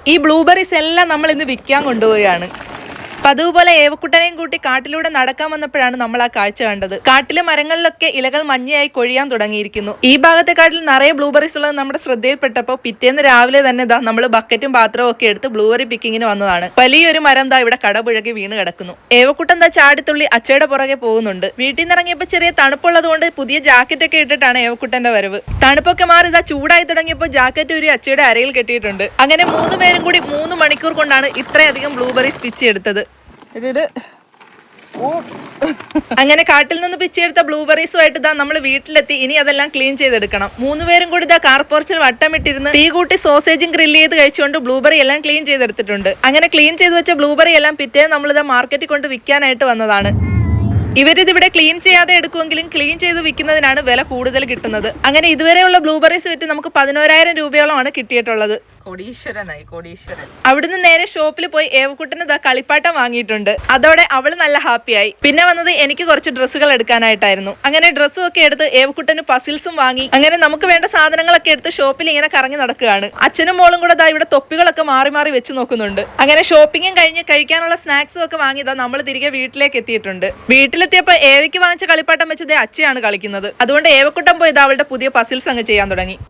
ഈ ബ്ലൂബെറീസ് എല്ലാം നമ്മൾ ഇന്ന് വിൽക്കാൻ കൊണ്ടുപോവുകയാണ്. പതിവ് പോലെ ഏവക്കുട്ടനെയും കൂട്ടി കാട്ടിലൂടെ നടക്കാൻ വന്നപ്പോഴാണ് നമ്മൾ ആ കാഴ്ച കണ്ടത്. കാട്ടിലെ മരങ്ങളിലൊക്കെ ഇലകൾ മഞ്ഞയായി കൊഴിയാൻ തുടങ്ങിയിരിക്കുന്നു. ഈ ഭാഗത്തെ കാട്ടിൽ നിറയെ ബ്ലൂബെറീസ് ഉള്ളത് നമ്മുടെ ശ്രദ്ധയിൽപ്പെട്ടപ്പോൾ പിറ്റേന്ന് രാവിലെ തന്നെ നമ്മൾ ബക്കറ്റും പാത്രവും ഒക്കെ എടുത്ത് ബ്ലൂബെറി പിക്കിങ്ങിന് വന്നതാണ്. വലിയൊരു മരം ഇവിടെ കടപുഴകി വീണ് കിടക്കുന്നു. ഏവക്കുട്ടൻ ചാടിത്തുള്ളി അച്ചയുടെ പുറകെ പോകുന്നുണ്ട്. വീട്ടിൽ നിന്ന് ഇറങ്ങിയപ്പോൾ ചെറിയ തണുപ്പുള്ളത് കൊണ്ട് പുതിയ ജാക്കറ്റ് ഒക്കെ ഇട്ടിട്ടാണ് ഏവക്കുട്ടന്റെ വരവ്. തണുപ്പൊക്കെ മാറി ചൂടായി തുടങ്ങിയപ്പോൾ ജാക്കറ്റ് ഒരു അച്ചയുടെ അരയിൽ കെട്ടിയിട്ടുണ്ട്. അങ്ങനെ 3 പേരും കൂടി 3 മണിക്കൂർ കൊണ്ടാണ് ഇത്രയധികം ബ്ലൂബെറീസ് പിച്ചെടുത്തത്. അങ്ങനെ കാട്ടിൽ നിന്ന് പിച്ചെടുത്ത ബ്ലൂബെറീസുമായിട്ട് നമ്മൾ വീട്ടിലെത്തി. ഇനി അതെല്ലാം ക്ലീൻ ചെയ്തെടുക്കണം. 3 പേരും കൂടി കാർ പോർച്ചിൽ വട്ടമിട്ടിരുന്ന് തീ കൂട്ടി സോസേജും ഗ്രില്ല് ചെയ്ത് കഴിച്ചുകൊണ്ട് ബ്ലൂബെറി എല്ലാം ക്ലീൻ ചെയ്തെടുത്തിട്ടുണ്ട്. അങ്ങനെ ക്ലീൻ ചെയ്ത് വെച്ച ബ്ലൂബെറി എല്ലാം പിറ്റേ നമ്മൾ മാർക്കറ്റിൽ കൊണ്ട് വിൽക്കാനായിട്ട് വന്നതാണ്. ഇവരിതിവിടെ ക്ലീൻ ചെയ്യാതെ എടുക്കുമെങ്കിലും ക്ലീൻ ചെയ്ത് വിൽക്കുന്നതിനാണ് വില കൂടുതൽ കിട്ടുന്നത്. അങ്ങനെ ഇതുവരെയുള്ള ബ്ലൂബെറീസ് വിറ്റ് നമുക്ക് 11,000 രൂപയോളമാണ് കിട്ടിയിട്ടുള്ളത്. കോടീശ്വരൻ. അവിടുന്ന് നേരെ ഷോപ്പിൽ പോയി ഏവക്കുട്ടന് കളിപ്പാട്ടം വാങ്ങിയിട്ടുണ്ട്. അതോടെ അവള് നല്ല ഹാപ്പിയായി. പിന്നെ വന്നത് എനിക്ക് കുറച്ച് ഡ്രസ്സുകൾ എടുക്കാനായിട്ടായിരുന്നു. അങ്ങനെ ഡ്രസ്സും ഒക്കെ എടുത്ത് ഏവക്കുട്ടന് പസിൽസും വാങ്ങി. അങ്ങനെ നമുക്ക് വേണ്ട സാധനങ്ങളൊക്കെ എടുത്ത് ഷോപ്പിൽ ഇങ്ങനെ കറങ്ങി നടക്കുകയാണ്. അച്ഛനും മോളും കൂടെ ഇവിടെ തൊപ്പികളൊക്കെ മാറി മാറി വെച്ച് നോക്കുന്നുണ്ട്. അങ്ങനെ ഷോപ്പിങ്ങും കഴിഞ്ഞ് കഴിക്കാനുള്ള സ്നാക്സും ഒക്കെ വാങ്ങി നമ്മൾ തിരികെ വീട്ടിലേക്ക് എത്തിയിട്ടുണ്ട്. വീട്ടിലെത്തിയപ്പോൾ ഏവയ്ക്ക് വാങ്ങിച്ച കളിപ്പാട്ടം വെച്ചത് അച്ഛയാണ് കളിക്കുന്നത്. അതുകൊണ്ട് ഏവക്കുട്ടൻ പോയി അവളുടെ പുതിയ പസിൽസ് അങ്ങ് ചെയ്യാൻ തുടങ്ങി.